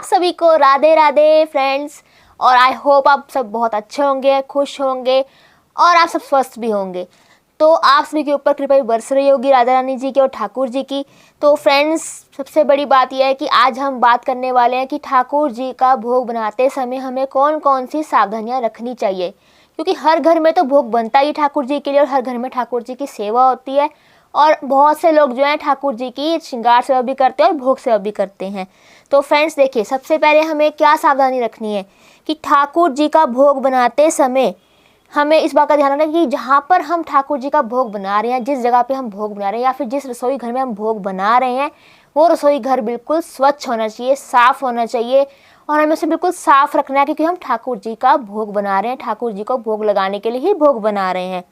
सभी को राधे राधे फ्रेंड्स। और आई होप आप सब बहुत अच्छे होंगे, खुश होंगे और आप सब स्वस्थ भी होंगे। तो आप सभी के ऊपर कृपा बरस रही होगी राधा रानी जी की और ठाकुर जी की। तो फ्रेंड्स, सबसे बड़ी बात यह है कि आज हम बात करने वाले हैं कि ठाकुर जी का भोग बनाते समय हमें कौन कौन सी सावधानियां रखनी चाहिए, क्योंकि हर घर में तो भोग बनता ही ठाकुर जी के लिए और हर घर में ठाकुर जी की सेवा होती है। और बहुत से लोग जो हैं ठाकुर जी की श्रृंगार सेवा भी करते हैं और भोग सेवा भी करते हैं। तो फ्रेंड्स देखिए, सबसे पहले हमें क्या सावधानी रखनी है कि ठाकुर जी का भोग बनाते समय हमें इस बात का ध्यान रखना है कि जहाँ पर हम ठाकुर जी का भोग बना रहे हैं, जिस जगह पे हम भोग बना रहे हैं या फिर जिस रसोई घर में हम भोग बना रहे हैं, वो रसोई घर बिल्कुल स्वच्छ होना चाहिए, साफ़ होना चाहिए। और हमें उसे बिल्कुल साफ़ रखना है क्योंकि हम ठाकुर जी का भोग बना रहे हैं, ठाकुर जी को भोग लगाने के लिए ही भोग बना रहे हैं।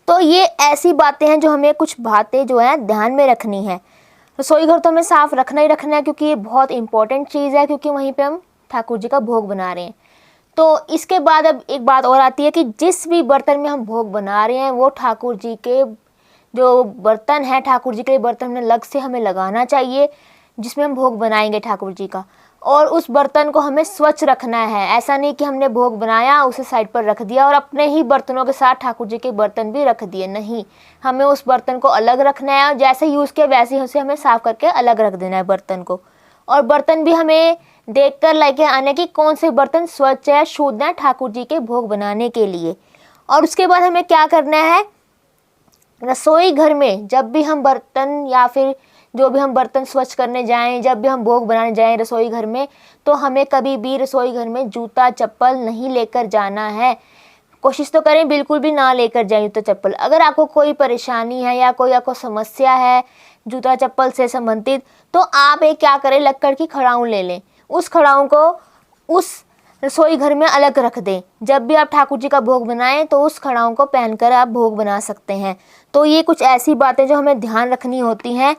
तो ये ऐसी बातें हैं जो हमें कुछ बातें जो है ध्यान में रखनी है। रसोई घर तो हमें साफ़ रखना ही रखना है क्योंकि ये बहुत इंपॉर्टेंट चीज़ है, क्योंकि वहीं पे हम ठाकुर जी का भोग बना रहे हैं। तो इसके बाद अब एक बात और आती है कि जिस भी बर्तन में हम भोग बना रहे हैं वो ठाकुर जी के जो बर्तन है, ठाकुर जी के बर्तन में अलग से हमें लगाना चाहिए जिसमें हम भोग बनाएंगे ठाकुर जी का। और उस बर्तन को हमें स्वच्छ रखना है। ऐसा नहीं कि हमने भोग बनाया उसे साइड पर रख दिया और अपने ही बर्तनों के साथ ठाकुर जी के बर्तन भी रख दिए, नहीं। हमें उस बर्तन को अलग रखना है और जैसे यूज़ किया वैसे ही उसे हमें साफ़ करके अलग रख देना है बर्तन को। और बर्तन भी हमें देखकर लेके आने की कौन से बर्तन स्वच्छ है, शुद्ध है ठाकुर जी के भोग बनाने के लिए। और उसके बाद हमें क्या करना है, रसोई घर में जब भी हम बर्तन या फिर जो भी हम बर्तन स्वच्छ करने जाएं, जब भी हम भोग बनाने जाएं रसोई घर में, तो हमें कभी भी रसोई घर में जूता चप्पल नहीं लेकर जाना है। कोशिश तो करें बिल्कुल भी ना लेकर जाएं जूता चप्पल। अगर आपको कोई परेशानी है या कोई आपको समस्या है जूता चप्पल से संबंधित, तो आप एक क्या करें, लक्कड़ की खड़ाऊँ ले लें। उस खड़ाऊँ को उस रसोई घर में अलग रख दें। जब भी आप ठाकुर जी का भोग बनाएं तो उस खड़ाऊँ को पहनकर आप भोग बना सकते हैं। तो ये कुछ ऐसी बातें जो हमें ध्यान रखनी होती हैं।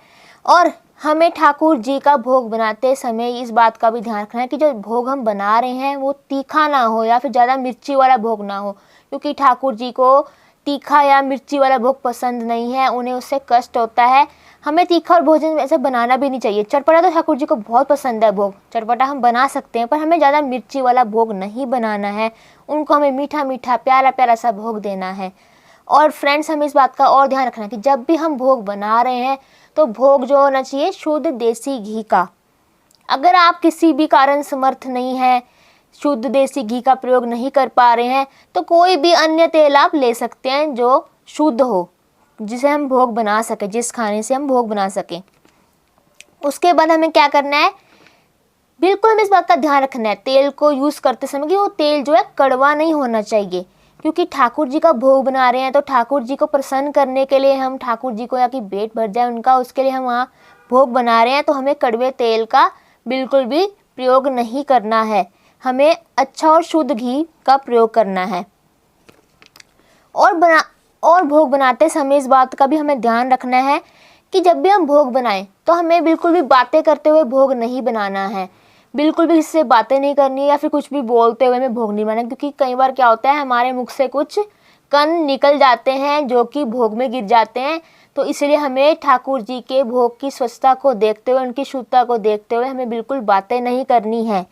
और हमें ठाकुर जी का भोग बनाते समय इस बात का भी ध्यान रखना है कि जो भोग हम बना रहे हैं वो तीखा ना हो या फिर ज़्यादा मिर्ची वाला भोग ना हो, क्योंकि ठाकुर जी को तीखा या मिर्ची वाला भोग पसंद नहीं है, उन्हें उससे कष्ट होता है। हमें तीखा और भोजन ऐसे बनाना भी नहीं चाहिए। चटपटा तो ठाकुर जी को बहुत पसंद है भोग, चटपटा हम बना सकते हैं, पर हमें ज़्यादा मिर्ची वाला भोग नहीं बनाना है। उनको हमें मीठा मीठा प्यारा प्यारा सा भोग देना है। और फ्रेंड्स, हमें इस बात का और ध्यान रखना है कि जब भी हम भोग बना रहे हैं तो भोग जो होना चाहिए शुद्ध देसी घी का। अगर आप किसी भी कारण समर्थ नहीं है, शुद्ध देसी घी का प्रयोग नहीं कर पा रहे हैं, तो कोई भी अन्य तेल आप ले सकते हैं जो शुद्ध हो, जिसे हम भोग बना सकें, जिस खाने से हम भोग बना सकें। उसके बाद हमें क्या करना है, बिल्कुल हमें इस बात का ध्यान रखना है तेल को यूज़ करते समय कि वो तेल जो है कड़वा नहीं होना चाहिए, क्योंकि ठाकुर जी का भोग बना रहे हैं। तो ठाकुर जी को प्रसन्न करने के लिए, हम ठाकुर जी को या कि पेट भर जाए उनका, उसके लिए हम वहाँ भोग बना रहे हैं। तो हमें कड़वे तेल का बिल्कुल भी प्रयोग नहीं करना है, हमें अच्छा और शुद्ध घी का प्रयोग करना है। और भोग बनाते समय इस बात का भी हमें ध्यान रखना है कि जब भी हम भोग बनाएं तो हमें बिल्कुल भी बातें करते हुए भोग नहीं बनाना है। बिल्कुल भी इससे बातें नहीं करनी है या फिर कुछ भी बोलते हुए हमें भोग नहीं बनाना, क्योंकि कई बार क्या होता है हमारे मुख से कुछ कण निकल जाते हैं जो कि भोग में गिर जाते हैं। तो इसलिए हमें ठाकुर जी के भोग की स्वच्छता को देखते हुए, उनकी शुद्धता को देखते हुए हमें बिल्कुल बातें नहीं करनी है।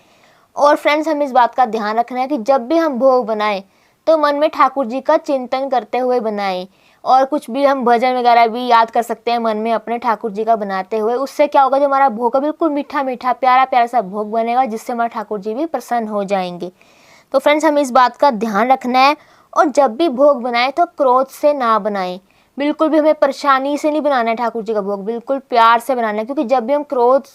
और फ्रेंड्स, हमें इस बात का ध्यान रखना है कि जब भी हम भोग बनाएं तो मन में ठाकुर जी का चिंतन करते हुए बनाएं। और कुछ भी हम भजन वगैरह भी याद कर सकते हैं मन में अपने ठाकुर जी का बनाते हुए। उससे क्या होगा, जो हमारा भोग है बिल्कुल मीठा मीठा प्यारा प्यारा सा भोग बनेगा, जिससे हमारे ठाकुर जी भी प्रसन्न हो जाएंगे। तो फ्रेंड्स, हमें इस बात का ध्यान रखना है। और जब भी भोग बनाएं तो क्रोध से ना बनाएं, बिल्कुल भी हमें परेशानी से नहीं बनाना है ठाकुर जी का भोग, बिल्कुल प्यार से बनाना है। क्योंकि जब भी हम क्रोध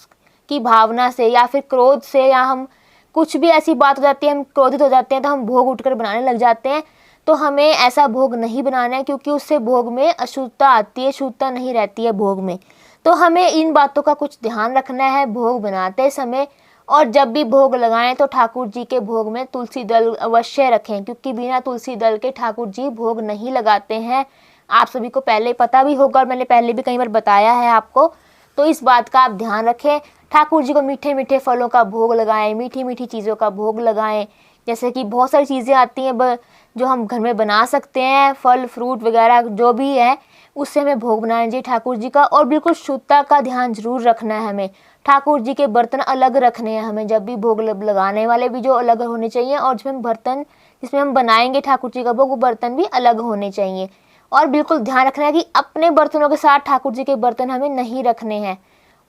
की भावना से या फिर क्रोध से या हम कुछ भी ऐसी बात हो जाती है, हम क्रोधित हो जाते हैं तो हम भोग उठकर बनाने लग जाते हैं। तो हमें ऐसा भोग नहीं बनाना है, क्योंकि उससे भोग में अशुद्धता आती है, शुद्धता नहीं रहती है भोग में। तो हमें इन बातों का कुछ ध्यान रखना है भोग बनाते समय। और जब भी भोग लगाएं तो ठाकुर जी के भोग में तुलसी दल अवश्य रखें, क्योंकि बिना तुलसी दल के ठाकुर जी भोग नहीं लगाते हैं। आप सभी को पहले पता भी होगा और मैंने पहले भी कई बार बताया है आपको। तो इस बात का आप ध्यान रखें। ठाकुर जी को मीठे मीठे फलों का भोग लगाएं, मीठी मीठी चीज़ों का भोग लगाएं। जैसे कि बहुत सारी चीज़ें आती हैं जो हम घर में बना सकते हैं, फल फ्रूट वगैरह जो भी है, उससे हमें भोग बनाना चाहिए ठाकुर जी का। और बिल्कुल शुद्धता का ध्यान जरूर रखना है हमें। ठाकुर जी के बर्तन अलग रखने हैं हमें, जब भी भोग लगाने वाले भी जो अलग होने चाहिए, और जिसमें बर्तन जिसमें हम बनाएंगे ठाकुर जी का भोग, वो बर्तन भी अलग होने चाहिए। और बिल्कुल ध्यान रखना है कि अपने बर्तनों के साथ ठाकुर जी के बर्तन हमें नहीं रखने हैं,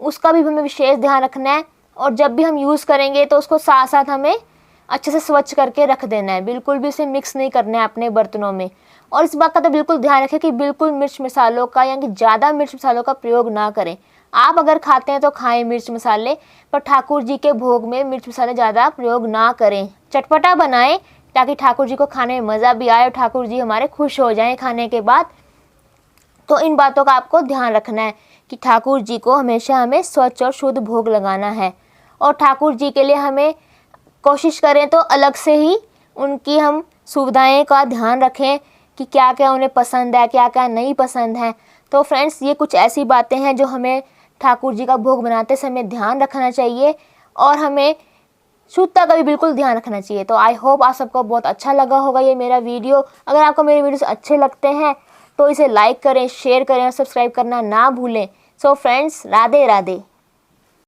उसका भी हमें विशेष ध्यान रखना है। और जब भी हम यूज़ करेंगे तो उसको साथ साथ हमें अच्छे से स्वच्छ करके रख देना है, बिल्कुल भी उसे मिक्स नहीं करना है अपने बर्तनों में। और इस बात का तो बिल्कुल ध्यान रखें कि बिल्कुल मिर्च मसालों का यानी ज़्यादा मिर्च मसालों का प्रयोग ना करें। आप अगर खाते हैं तो खाएं मिर्च मसाले, पर ठाकुर जी के भोग में मिर्च मसाले ज़्यादा प्रयोग ना करें। चटपटा बनाएं ताकि ठाकुर जी को खाने में मज़ा भी आए और ठाकुर जी हमारे खुश हो जाएं खाने के बाद। तो इन बातों का आपको ध्यान रखना है कि ठाकुर जी को हमेशा हमें स्वच्छ और शुद्ध भोग लगाना है। और ठाकुर जी के लिए हमें कोशिश करें तो अलग से ही उनकी हम सुविधाएं का ध्यान रखें कि क्या क्या उन्हें पसंद है, क्या क्या नहीं पसंद है। तो फ्रेंड्स, ये कुछ ऐसी बातें हैं जो हमें ठाकुर जी का भोग बनाते समय ध्यान रखना चाहिए, और हमें शुद्धता का भी बिल्कुल ध्यान रखना चाहिए। तो आई होप आप सबको बहुत अच्छा लगा होगा ये मेरा वीडियो। अगर आपको मेरे वीडियोस अच्छे लगते हैं तो इसे लाइक करें, शेयर करें और सब्सक्राइब करना ना भूलें। So friends, Radhe Radhe.